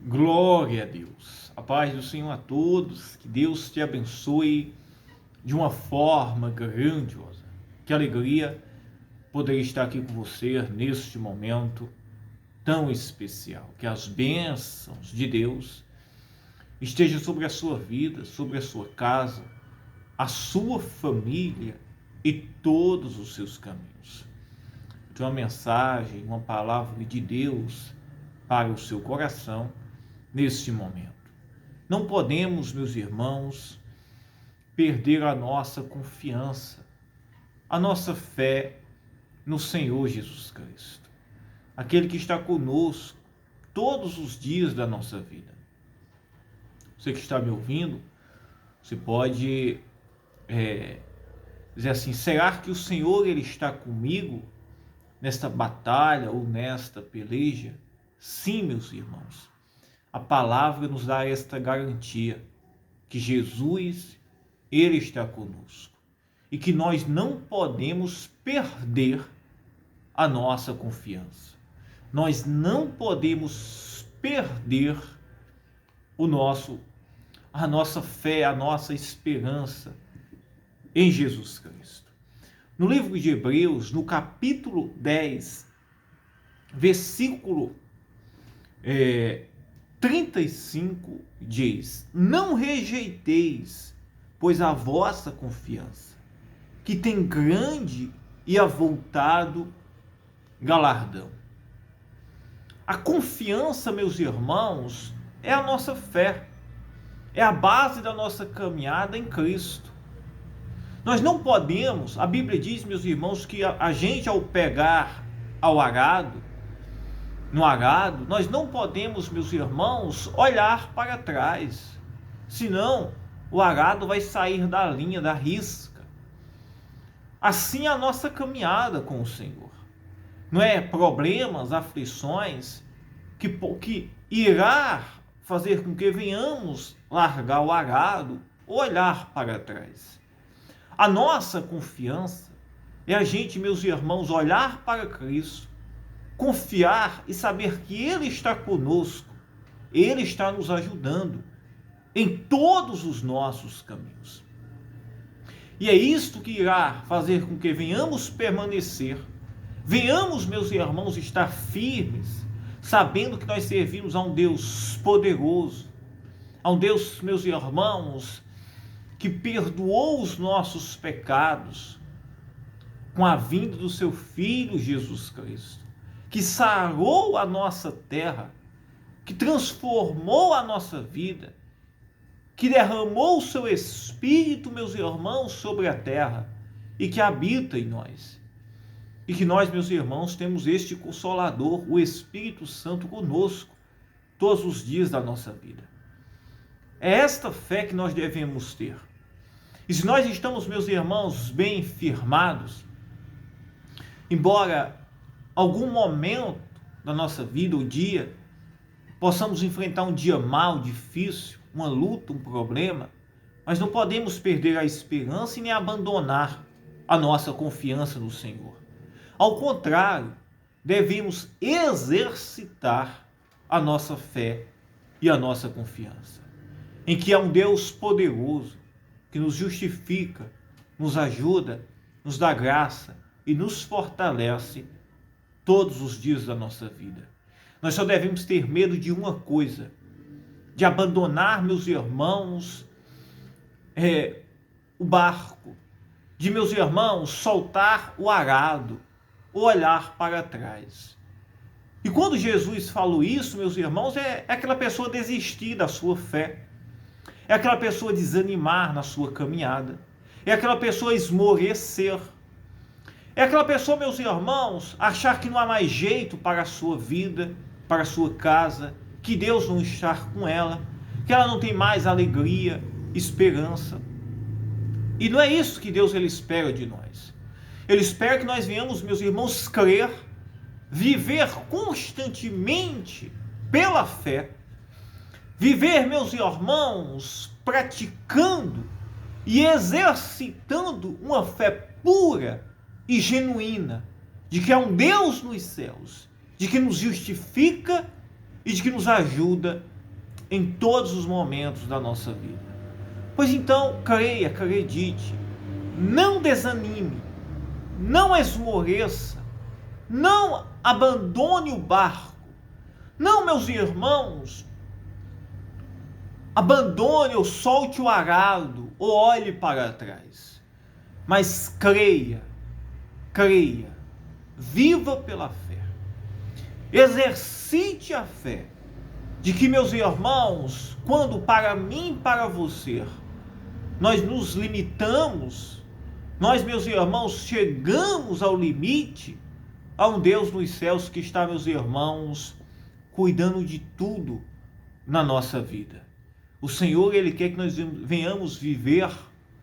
Glória a Deus. A paz do Senhor a todos. Que Deus te abençoe de uma forma grandiosa. Que alegria poder estar aqui com você neste momento tão especial. Que as bênçãos de Deus estejam sobre a sua vida, sobre a sua casa, a sua família e todos os seus caminhos. Eu tenho uma mensagem, uma palavra de Deus para o seu coração neste momento. Não podemos, meus irmãos, perder a nossa confiança, a nossa fé no Senhor Jesus Cristo, aquele que está conosco todos os dias da nossa vida. Você que está me ouvindo, você pode dizer assim: será que o Senhor ele está comigo nesta batalha ou nesta peleja? Sim, meus irmãos. A palavra nos dá esta garantia, que Jesus, ele está conosco e que nós não podemos perder a nossa confiança. Nós não podemos perder a nossa fé, a nossa esperança em Jesus Cristo. No livro de Hebreus, no capítulo 10, versículo 35 diz: não rejeiteis, pois a vossa confiança, que tem grande e avultado galardão. A confiança, meus irmãos, é a nossa fé, é a base da nossa caminhada em Cristo. Nós não podemos, a Bíblia diz, meus irmãos, que a gente ao pegar no arado, nós não podemos, meus irmãos, olhar para trás, senão o arado vai sair da linha, da risca. Assim a nossa caminhada com o Senhor. Não é problemas, aflições, que irá fazer com que venhamos largar o arado, olhar para trás. A nossa confiança é a gente, meus irmãos, olhar para Cristo, confiar e saber que Ele está conosco, Ele está nos ajudando em todos os nossos caminhos. E é isto que irá fazer com que venhamos permanecer, venhamos, meus irmãos, estar firmes, sabendo que nós servimos a um Deus poderoso, a um Deus, meus irmãos, que perdoou os nossos pecados com a vinda do seu Filho Jesus Cristo, que sarou a nossa terra, que transformou a nossa vida, que derramou o seu Espírito, meus irmãos, sobre a terra e que habita em nós. E que nós, meus irmãos, temos este Consolador, o Espírito Santo, conosco todos os dias da nossa vida. É esta fé que nós devemos ter. E se nós estamos, meus irmãos, bem firmados, embora algum momento da nossa vida, o dia, possamos enfrentar um dia mau, difícil, uma luta, um problema, mas não podemos perder a esperança e nem abandonar a nossa confiança no Senhor. Ao contrário, devemos exercitar a nossa fé e a nossa confiança, em que há um Deus poderoso, que nos justifica, nos ajuda, nos dá graça e nos fortalece todos os dias da nossa vida. Nós só devemos ter medo de uma coisa: de abandonar, meus irmãos, o barco, de, meus irmãos, soltar o arado, olhar para trás. E quando Jesus falou isso, meus irmãos, é aquela pessoa desistir da sua fé, é aquela pessoa desanimar na sua caminhada, é aquela pessoa esmorecer, é aquela pessoa, meus irmãos, achar que não há mais jeito para a sua vida, para a sua casa, que Deus não está com ela, que ela não tem mais alegria, esperança. E não é isso que Deus ele espera de nós. Ele espera que nós venhamos, meus irmãos, crer, viver constantemente pela fé, viver, meus irmãos, praticando e exercitando uma fé pura e genuína, de que há um Deus nos céus, de que nos justifica e de que nos ajuda em todos os momentos da nossa vida. Pois então, creia, acredite, não desanime, não esmoreça, não abandone o barco. Não, meus irmãos, abandone ou solte o arado ou olhe para trás. Mas creia, viva pela fé. Exercite a fé de que, meus irmãos, quando para mim e para você, nós nos limitamos, nós, meus irmãos, chegamos ao limite, há um Deus nos céus que está, meus irmãos, cuidando de tudo na nossa vida. O Senhor, Ele quer que nós venhamos viver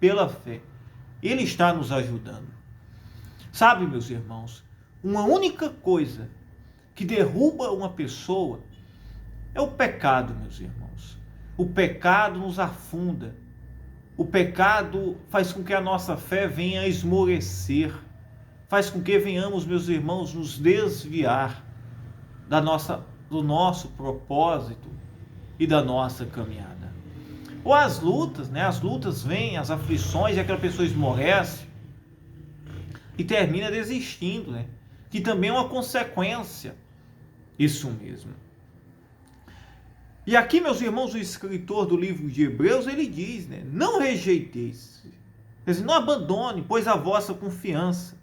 pela fé. Ele está nos ajudando. Sabe, meus irmãos, uma única coisa que derruba uma pessoa é o pecado, meus irmãos. O pecado nos afunda. O pecado faz com que a nossa fé venha a esmorecer. Faz com que venhamos, meus irmãos, nos desviar do nosso propósito e da nossa caminhada. Ou as lutas, né? As lutas vêm, as aflições, e aquela pessoa esmorece e termina desistindo, né? Que também é uma consequência. Isso mesmo. E aqui, meus irmãos, o escritor do livro de Hebreus, ele diz, né? Não rejeiteis, quer dizer, não abandone, pois a vossa confiança,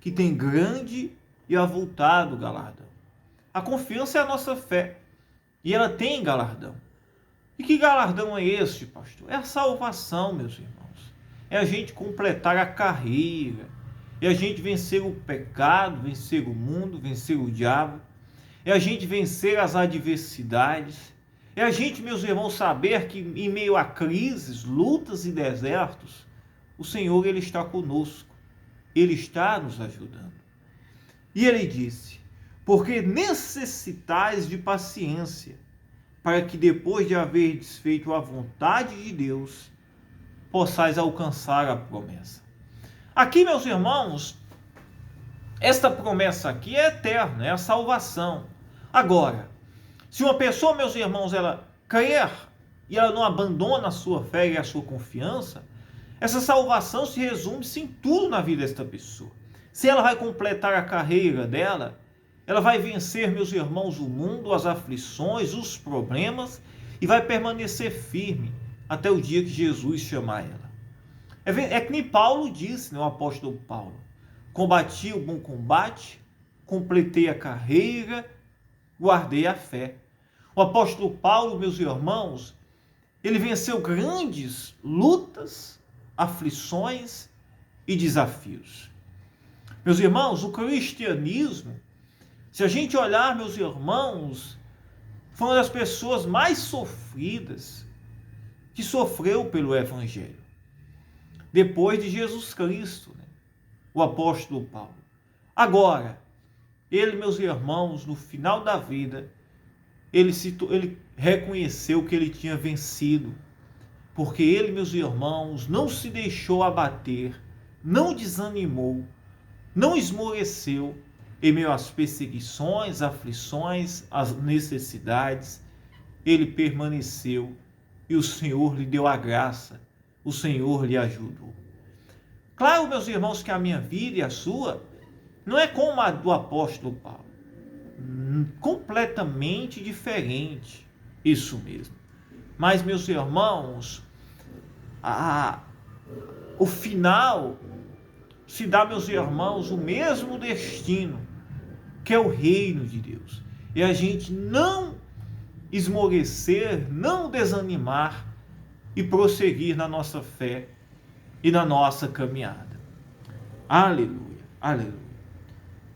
que tem grande e avultado galardão. A confiança é a nossa fé, e ela tem galardão. E que galardão é este, pastor? É a salvação, meus irmãos. É a gente completar a carreira, é a gente vencer o pecado, vencer o mundo, vencer o diabo, é a gente vencer as adversidades, é a gente, meus irmãos, saber que em meio a crises, lutas e desertos, o Senhor, Ele está conosco, Ele está nos ajudando. E Ele disse, porque necessitais de paciência, para que depois de haver desfeito a vontade de Deus, possais alcançar a promessa. Aqui, meus irmãos, esta promessa aqui é eterna, é a salvação. Agora, se uma pessoa, meus irmãos, ela crer e ela não abandona a sua fé e a sua confiança, essa salvação se resume-se em tudo na vida desta pessoa. Se ela vai completar a carreira dela, ela vai vencer, meus irmãos, o mundo, as aflições, os problemas, e vai permanecer firme até o dia que Jesus chamar ela. É que nem Paulo disse, né, o apóstolo Paulo, combati o bom combate, completei a carreira, guardei a fé. O apóstolo Paulo, meus irmãos, ele venceu grandes lutas, aflições e desafios. Meus irmãos, o cristianismo, se a gente olhar, meus irmãos, foi uma das pessoas mais sofridas que sofreu pelo Evangelho. Depois de Jesus Cristo, né? O apóstolo Paulo. Agora, ele, meus irmãos, no final da vida, ele reconheceu que ele tinha vencido. Porque ele, meus irmãos, não se deixou abater, não desanimou, não esmoreceu, em meio às perseguições, aflições, às necessidades, ele permaneceu e o Senhor lhe deu a graça, o Senhor lhe ajudou. Claro, meus irmãos, que a minha vida e a sua não é como a do apóstolo Paulo, completamente diferente, isso mesmo. Mas, meus irmãos, o final se dá, meus irmãos, o mesmo destino, que é o reino de Deus. E a gente não esmorecer, não desanimar e prosseguir na nossa fé e na nossa caminhada. Aleluia, aleluia.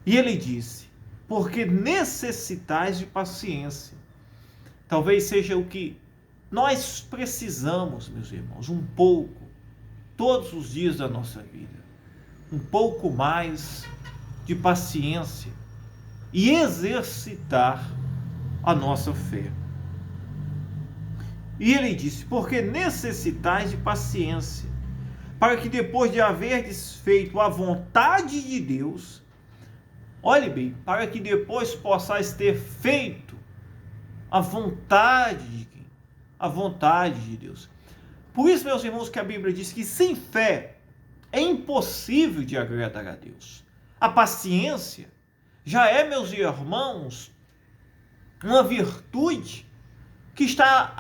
E ele disse, porque necessitais de paciência. Talvez seja o que nós precisamos, meus irmãos, um pouco, todos os dias da nossa vida. Um pouco mais de paciência e exercitar a nossa fé. E ele disse, porque necessitais de paciência, para que depois de haver desfeito a vontade de Deus, olhe bem, para que depois possais ter feito a vontade de quem? a vontade de Deus. Por isso, meus irmãos, que a Bíblia diz que sem fé é impossível de agradar a Deus. A paciência já é, meus irmãos, uma virtude que está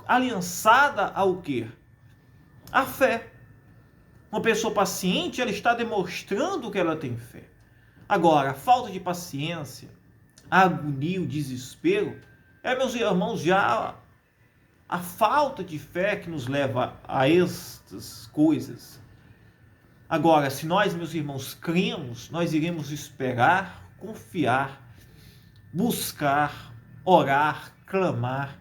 aliançada ao quê? A fé. Uma pessoa paciente, ela está demonstrando que ela tem fé. Agora, a falta de paciência, a agonia, o desespero, meus irmãos, já a falta de fé que nos leva a estas coisas. Agora, se nós, meus irmãos, cremos, nós iremos esperar, confiar, buscar, orar, clamar,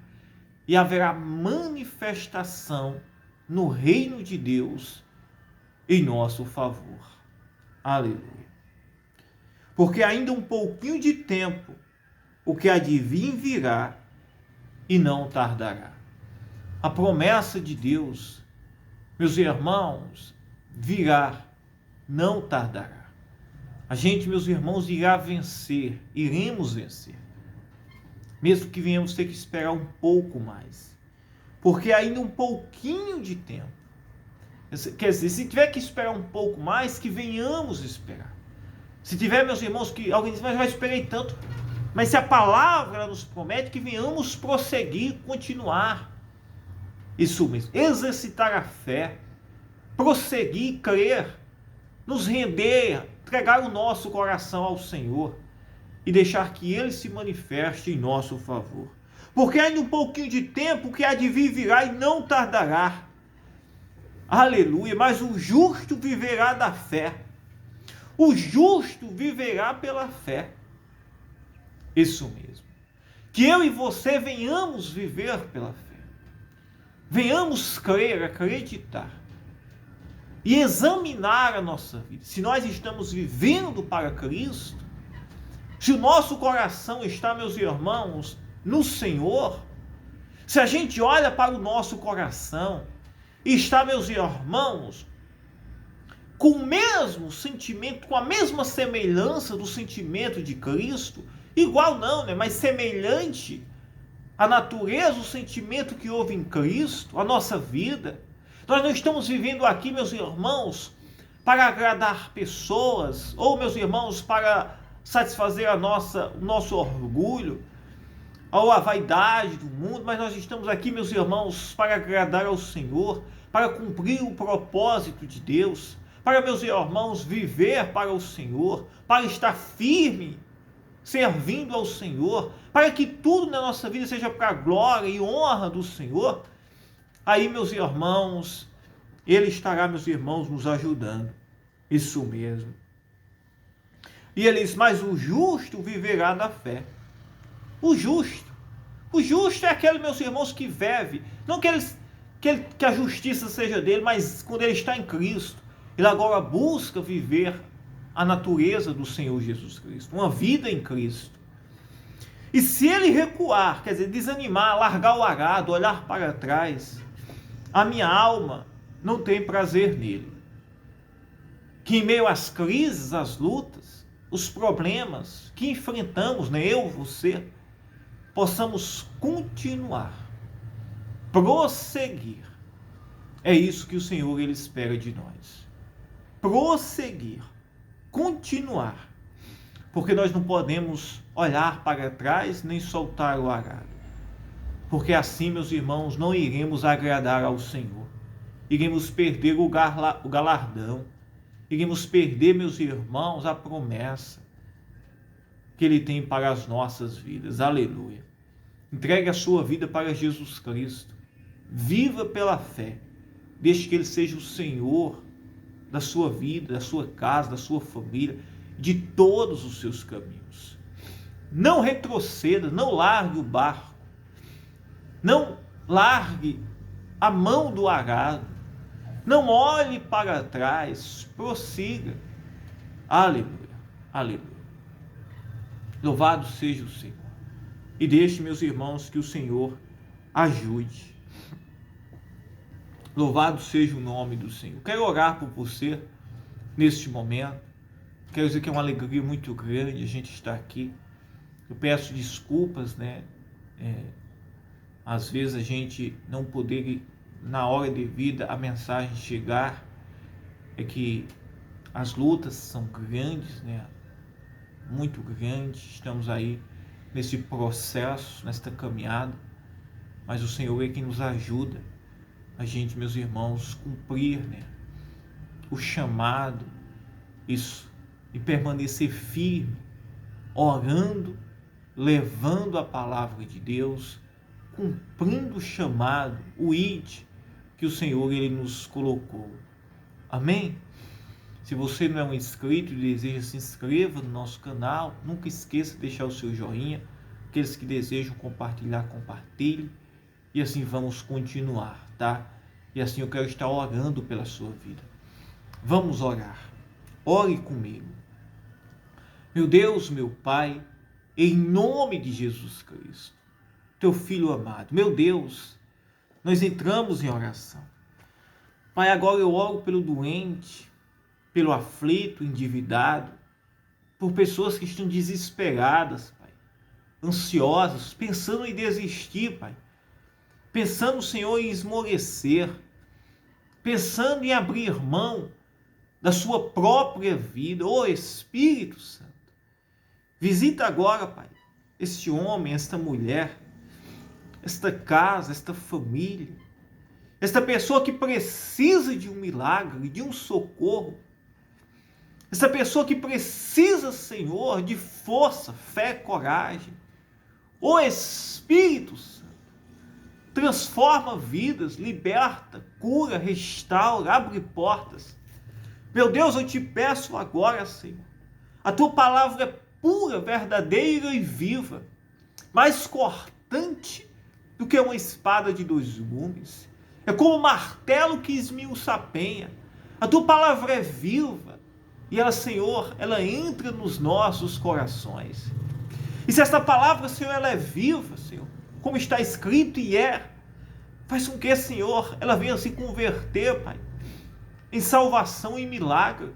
e haverá manifestação no reino de Deus em nosso favor. Aleluia. Porque ainda um pouquinho de tempo, o que há de vir virá e não tardará. A promessa de Deus, meus irmãos, virá, não tardará. A gente, meus irmãos, irá vencer, iremos vencer. Mesmo que venhamos ter que esperar um pouco mais. Porque ainda um pouquinho de tempo. Quer dizer, se tiver que esperar um pouco mais, que venhamos esperar. Se tiver, meus irmãos, que alguém diz, mas eu já esperei tanto. Mas se a palavra nos promete que venhamos prosseguir, continuar. Isso mesmo, exercitar a fé, prosseguir, crer, nos render, entregar o nosso coração ao Senhor e deixar que Ele se manifeste em nosso favor. Porque ainda um pouquinho de tempo que há de vir virá e não tardará. Aleluia, mas o justo viverá da fé. O justo viverá pela fé. Isso mesmo. Que eu e você venhamos viver pela fé. Venhamos crer, acreditar e examinar a nossa vida. Se nós estamos vivendo para Cristo, se o nosso coração está, meus irmãos, no Senhor, se a gente olha para o nosso coração e está, meus irmãos, com o mesmo sentimento, com a mesma semelhança do sentimento de Cristo, igual não, né? Mas semelhante a natureza, o sentimento que houve em Cristo, a nossa vida. Nós não estamos vivendo aqui, meus irmãos, para agradar pessoas, ou, meus irmãos, para satisfazer o nosso orgulho, ou a vaidade do mundo, mas nós estamos aqui, meus irmãos, para agradar ao Senhor, para cumprir o propósito de Deus, para, meus irmãos, viver para o Senhor, para estar firme, servindo ao Senhor, para que tudo na nossa vida seja para a glória e honra do Senhor. Aí, meus irmãos, Ele estará, meus irmãos, nos ajudando. Isso mesmo. E Ele diz, mas o justo viverá da fé. O justo é aquele, meus irmãos, que vive, não que a justiça seja dele, mas quando ele está em Cristo, ele agora busca viver a natureza do Senhor Jesus Cristo, uma vida em Cristo. E se ele recuar, quer dizer, desanimar, largar o arado, olhar para trás, a minha alma não tem prazer nele. Que em meio às crises, às lutas, os problemas que enfrentamos, né, eu, você, possamos continuar, prosseguir. É isso que o Senhor, Ele espera de nós. Prosseguir, continuar. Porque nós não podemos olhar para trás nem soltar o arado. Porque assim, meus irmãos, não iremos agradar ao Senhor. Iremos perder o galardão. Iremos perder, meus irmãos, a promessa que Ele tem para as nossas vidas. Aleluia. Entregue a sua vida para Jesus Cristo. Viva pela fé. Deixe que Ele seja o Senhor da sua vida, da sua casa, da sua família, de todos os seus caminhos. Não retroceda, não largue o barco. Não largue a mão do arado. Não olhe para trás, prossiga. Aleluia, aleluia. Louvado seja o Senhor. E deixe, meus irmãos, que o Senhor ajude. Louvado seja o nome do Senhor. Quero orar por você neste momento. Quero dizer que é uma alegria muito grande a gente estar aqui. Eu peço desculpas, né? Às vezes a gente não poder, na hora devida, a mensagem chegar, é que as lutas são grandes, né? Muito grandes, estamos aí nesse processo, nesta caminhada, mas o Senhor é quem nos ajuda a gente, meus irmãos, cumprir, né, o chamado, isso, e permanecer firme, orando, levando a palavra de Deus, cumprindo o chamado, o ID que o Senhor ele nos colocou. Amém? Se você não é um inscrito e deseja, se inscreva no nosso canal. Nunca esqueça de deixar o seu joinha. Aqueles que desejam compartilhar, compartilhe. E assim vamos continuar, tá? E assim eu quero estar orando pela sua vida. Vamos orar. Ore comigo. Meu Deus, meu Pai, em nome de Jesus Cristo, teu Filho amado. Meu Deus, nós entramos em oração. Pai, agora eu oro pelo doente, pelo aflito, endividado, por pessoas que estão desesperadas, Pai, ansiosas, pensando em desistir, Pai, pensando, Senhor, em esmorecer, pensando em abrir mão da sua própria vida. Ô Espírito Santo, visita agora, Pai, este homem, esta mulher, esta casa, esta família, esta pessoa que precisa de um milagre, de um socorro, essa pessoa que precisa, Senhor, de força, fé, coragem. O Espírito Santo transforma vidas, liberta, cura, restaura, abre portas. Meu Deus, eu te peço agora, Senhor, a tua palavra é pura, verdadeira e viva, mais cortante do que uma espada de dois gumes. É como um martelo que esmiuça a penha. A tua palavra é viva. E ela, Senhor, ela entra nos nossos corações. E se esta palavra, Senhor, ela é viva, Senhor, como está escrito e é, faz com que, Senhor, ela venha se converter, Pai, em salvação e milagre.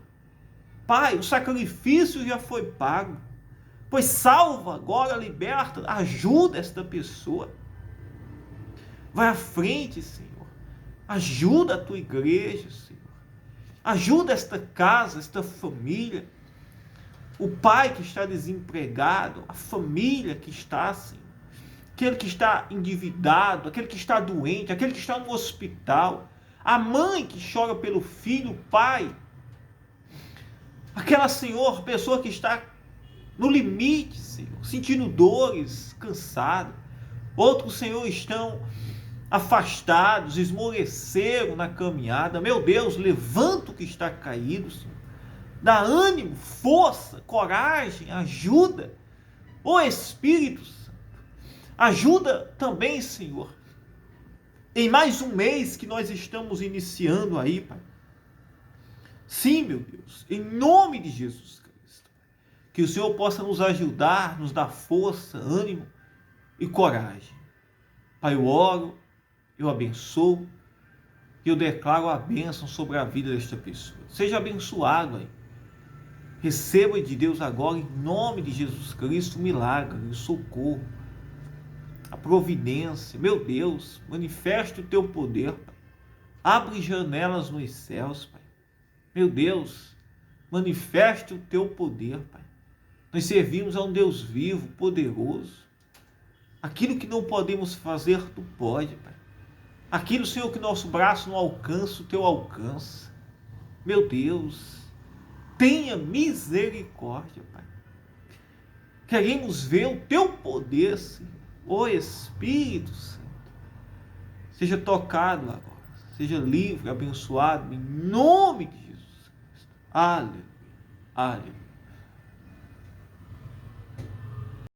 Pai, o sacrifício já foi pago. Pois salva agora, liberta, ajuda esta pessoa. Vai à frente, Senhor. Ajuda a tua igreja, Senhor. Ajuda esta casa, esta família. O pai que está desempregado, a família que está assim, aquele que está endividado, aquele que está doente, aquele que está no hospital, a mãe que chora pelo filho, o pai, aquela, Senhor, pessoa que está no limite, Senhor, sentindo dores, cansado. Outros, Senhor, estão afastados, esmoreceram na caminhada. Meu Deus, levanta o que está caído, Senhor. Dá ânimo, força, coragem, ajuda. Ô Espírito Santo, ajuda também, Senhor, em mais um mês que nós estamos iniciando aí, Pai. Sim, meu Deus, em nome de Jesus Cristo, que o Senhor possa nos ajudar, nos dar força, ânimo e coragem. Pai, eu oro, eu abençoo e eu declaro a bênção sobre a vida desta pessoa. Seja abençoado aí. Receba de Deus agora, em nome de Jesus Cristo, o milagre, o socorro, a providência. Meu Deus, manifeste o teu poder, Pai. Abre janelas nos céus, Pai. Meu Deus, manifeste o teu poder, Pai. Nós servimos a um Deus vivo, poderoso. Aquilo que não podemos fazer, tu pode, Pai. Aquilo, Senhor, que nosso braço não alcança, o teu alcança. Meu Deus, tenha misericórdia, Pai. Queremos ver o teu poder, Senhor. Ô Espírito Santo, seja tocado agora, seja livre, abençoado, em nome de Jesus Cristo. Aleluia, aleluia.